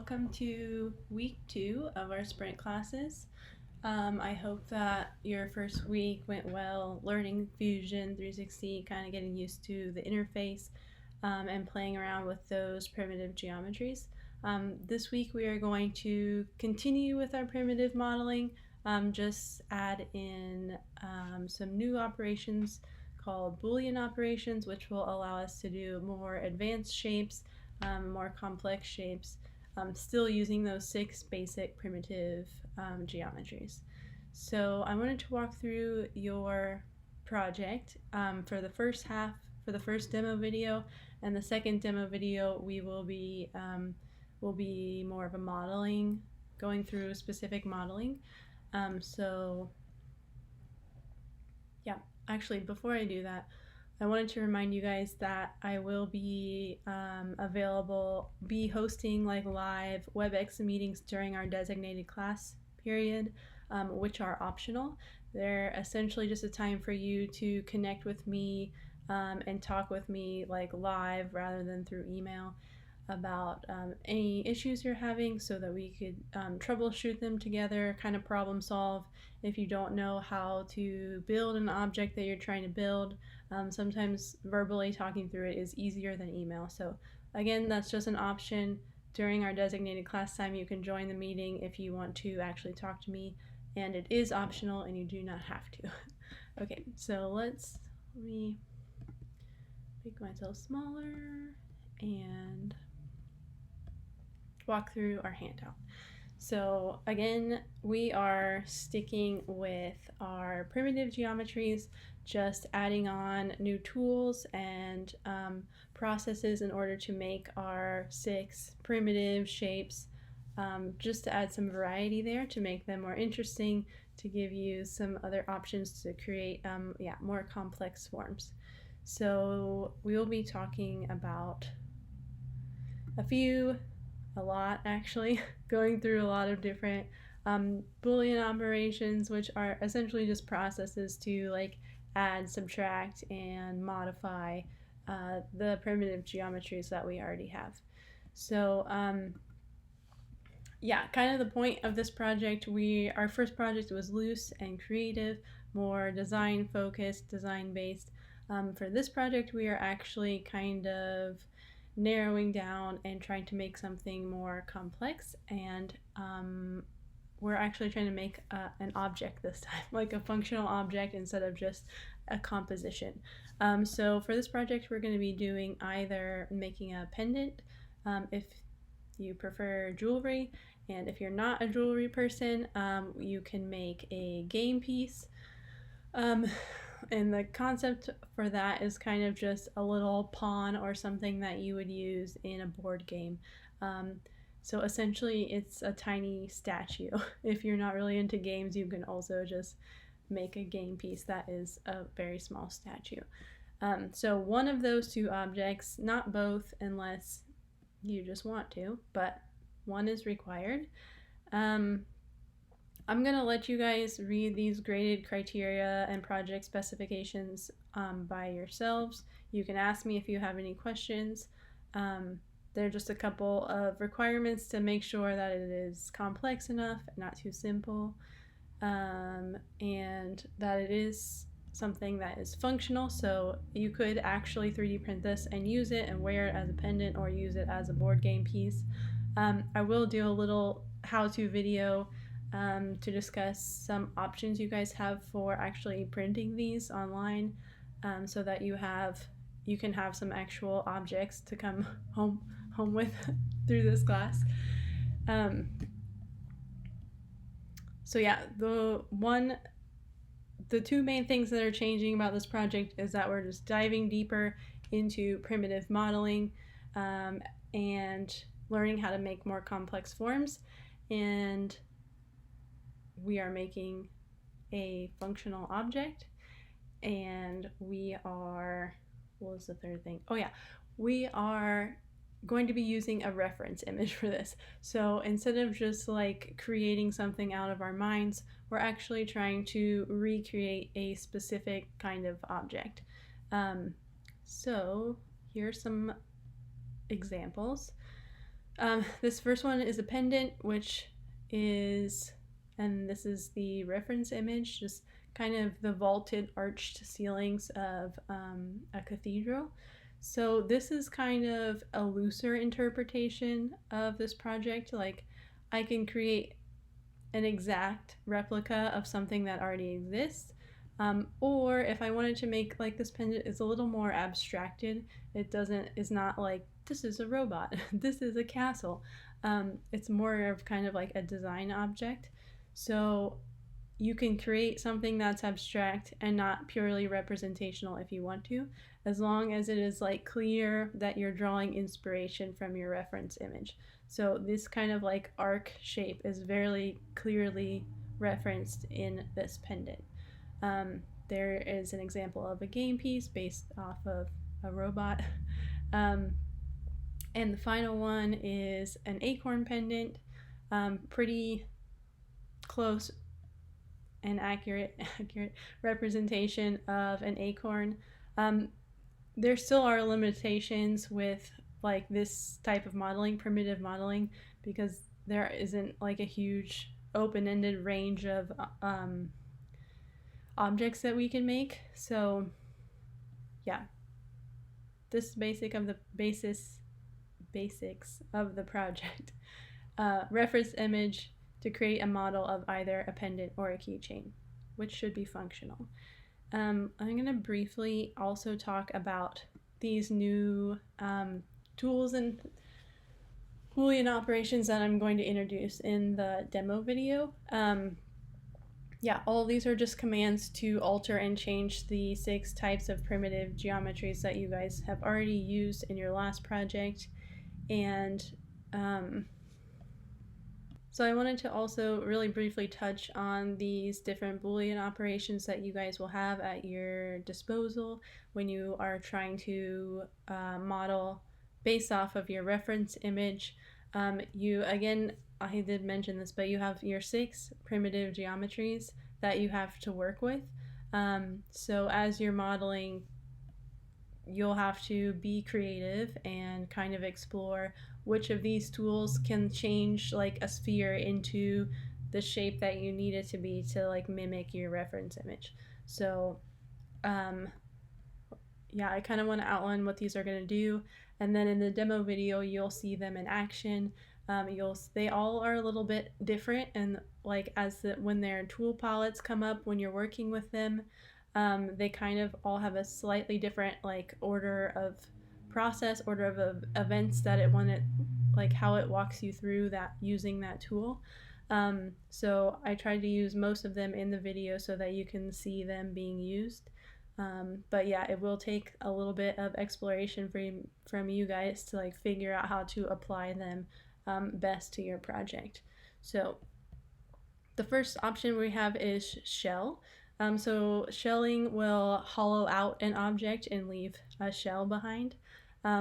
welcome to week 2 of our sprint classes. I hope that your first week went well, learning Fusion 360, kind of getting used to the interface and playing around with those primitive geometries. This week we are going to continue with our primitive modeling, just add in some new operations called Boolean operations, which will allow us to do more advanced shapes, more complex shapes, still using those 6 basic primitive geometries. So I wanted to walk through your project for the first half, for the first demo video, and the second demo video we will be more of a modeling, going through specific modeling. So yeah, actually before I do that, I wanted to remind you guys that I will be hosting like live WebEx meetings during our designated class period, which are optional. They're essentially just a time for you to connect with me and talk with me like live rather than through email about any issues you're having so that we could troubleshoot them together, kind of problem solve. If you don't know how to build an object that you're trying to build, sometimes verbally talking through it is easier than email. So again, that's just an option. During our designated class time, you can join the meeting if you want to actually talk to me, and it is optional and you do not have to. Okay, so let me make myself smaller and walk through our handout. So again, we are sticking with our primitive geometries, just adding on new tools and processes in order to make our 6 primitive shapes, just to add some variety there, to make them more interesting, to give you some other options to create more complex forms. So we will be talking about a lot actually, going through a lot of different Boolean operations, which are essentially just processes to like add, subtract, and modify the primitive geometries that we already have. So kind of the point of this project, our first project was loose and creative, more design focused, design based. For this project, we are actually kind of narrowing down and trying to make something more complex, and we're actually trying to make an object this time, like a functional object instead of just a composition. So for this project, we're going to be doing either making a pendant, if you prefer jewelry, and if you're not a jewelry person, you can make a game piece. And the concept for that is kind of just a little pawn or something that you would use in a board game. So essentially it's a tiny statue. If you're not really into games, you can also just make a game piece that is a very small statue. So one of those 2 objects, not both unless you just want to, but one is required. I'm going to let you guys read these graded criteria and project specifications by yourselves. You can ask me if you have any questions. They're just a couple of requirements to make sure that it is complex enough, not too simple, and that it is something that is functional. So you could actually 3D print this and use it and wear it as a pendant or use it as a board game piece. I will do a little how-to video to discuss some options you guys have for actually printing these online, so that you can have some actual objects to come home with through this class. So yeah, the 2 main things that are changing about this project is that we're just diving deeper into primitive modeling and learning how to make more complex forms, and we are making a functional object, and we are, what was the third thing? Oh yeah, we are going to be using a reference image for this. So instead of just like creating something out of our minds, we're actually trying to recreate a specific kind of object. So here's some examples. This first one is a pendant, which is, and this is the reference image, just kind of the vaulted arched ceilings of a cathedral. So this is kind of a looser interpretation of this project. Like, I can create an exact replica of something that already exists. Or if I wanted to make like this pendant is a little more abstracted, is not like this is a robot, this is a castle. It's more of kind of like a design object. So you can create something that's abstract and not purely representational if you want to, as long as it is like clear that you're drawing inspiration from your reference image. So this kind of like arc shape is very clearly referenced in this pendant. There is an example of a game piece based off of a robot. And the final one is an acorn pendant, pretty close and accurate representation of an acorn. There still are limitations with like this type of modeling, primitive modeling, because there isn't like a huge open-ended range of objects that we can make. So yeah, this is basics of the project. Reference image to create a model of either a pendant or a keychain, which should be functional. I'm going to briefly also talk about these new tools and Boolean operations that I'm going to introduce in the demo video. Yeah, all of these are just commands to alter and change the 6 types of primitive geometries that you guys have already used in your last project. And so I wanted to also really briefly touch on these different Boolean operations that you guys will have at your disposal when you are trying to model based off of your reference image. Again, I did mention this, but you have your 6 primitive geometries that you have to work with. So as you're modeling, you'll have to be creative and kind of explore which of these tools can change like a sphere into the shape that you need it to be to like mimic your reference image. So yeah, I kind of want to outline what these are going to do, and then in the demo video you'll see them in action. They all are a little bit different, and like when their tool palettes come up when you're working with them, they kind of all have a slightly different like order of events that it wanted, like how it walks you through that using that tool. So I tried to use most of them in the video so that you can see them being used. But yeah, it will take a little bit of exploration from you guys to like figure out how to apply them best to your project. So the first option we have is shell. So shelling will hollow out an object and leave a shell behind.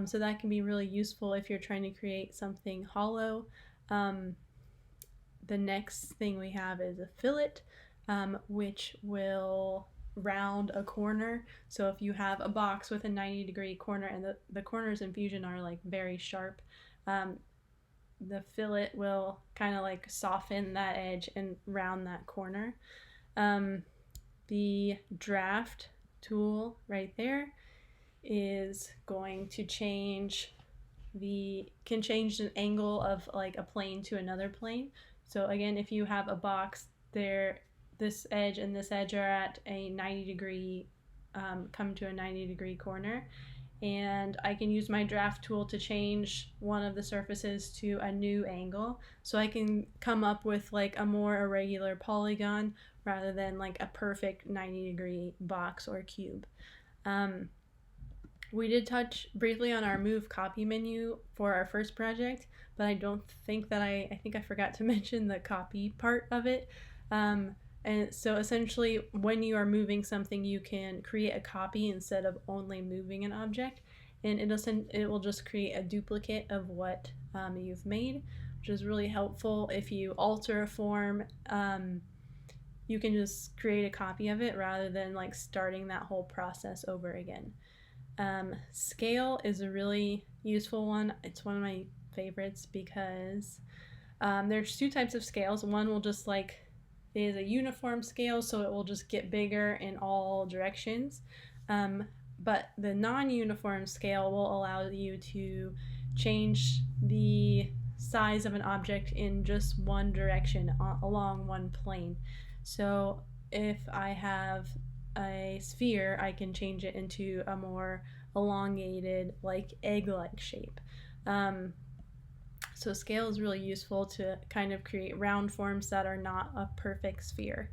So that can be really useful if you're trying to create something hollow. The next thing we have is a fillet, which will round a corner. So if you have a box with a 90-degree corner and the corners in Fusion are like very sharp, the fillet will kind of like soften that edge and round that corner. The draft tool right there is going to change the angle of like a plane to another plane. So again, if you have a box there, this edge and this edge are at a 90-degree, come to a 90-degree corner, and I can use my draft tool to change one of the surfaces to a new angle, so I can come up with like a more irregular polygon rather than like a perfect 90-degree box or cube. We did touch briefly on our move copy menu for our first project, but I think I forgot to mention the copy part of it. And so essentially when you are moving something, you can create a copy instead of only moving an object, and it will just create a duplicate of what you've made, which is really helpful. If you alter a form, you can just create a copy of it rather than like starting that whole process over again. Scale is a really useful one. It's one of my favorites because there's two types of scales. One will just like is a uniform scale, so it will just get bigger in all directions. But the non-uniform scale will allow you to change the size of an object in just one direction along one plane. So if I have a sphere, I can change it into a more elongated, like egg-like shape. So scale is really useful to kind of create round forms that are not a perfect sphere.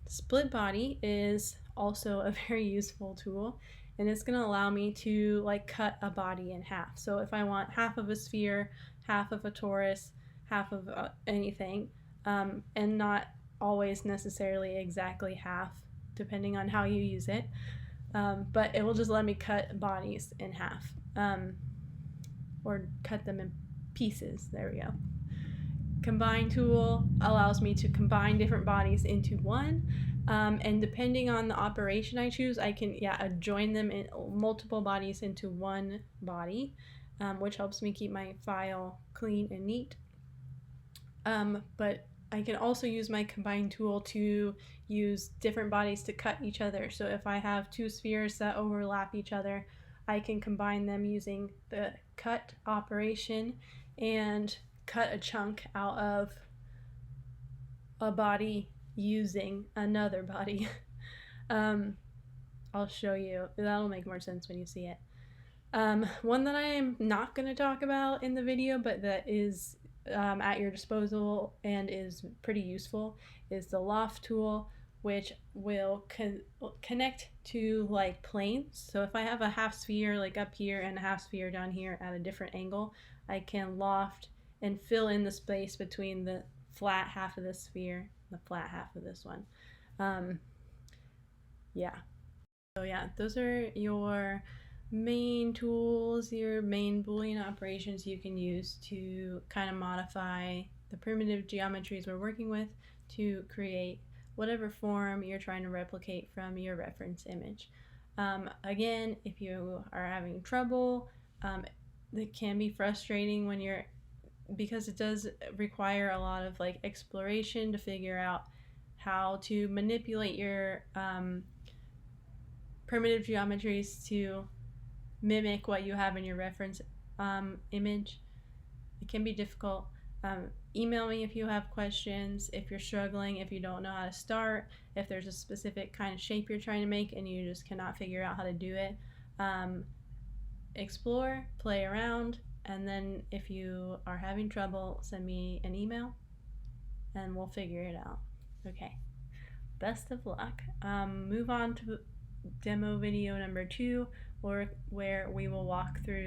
Split body is also a very useful tool, and it's going to allow me to like cut a body in half. So if I want half of a sphere, half of a torus, half of anything, and not always necessarily exactly half, depending on how you use it, but it will just let me cut bodies in half, or cut them in pieces. There we go. Combine tool allows me to combine different bodies into one, and depending on the operation I choose, I can join them in multiple bodies into one body, which helps me keep my file clean and neat. But I can also use my combine tool to use different bodies to cut each other. So if I have two spheres that overlap each other, I can combine them using the cut operation and cut a chunk out of a body using another body. I'll show you. That'll make more sense when you see it. One that I am not going to talk about in the video, but that is at your disposal and is pretty useful, is the loft tool, which will connect to like planes. So if I have a half sphere like up here and a half sphere down here at a different angle, I can loft and fill in the space between the flat half of this sphere and the flat half of this one. So those are your main tools, your main Boolean operations you can use to kind of modify the primitive geometries we're working with to create whatever form you're trying to replicate from your reference image. Again, if you are having trouble, it can be frustrating when because it does require a lot of like exploration to figure out how to manipulate your primitive geometries to mimic what you have in your reference image. It can be difficult. Email me if you have questions, if you're struggling, if you don't know how to start, if there's a specific kind of shape you're trying to make and you just cannot figure out how to do it. Explore, play around, and then if you are having trouble, send me an email and we'll figure it out. Okay, best of luck. Move on to demo video number 2, where we will walk through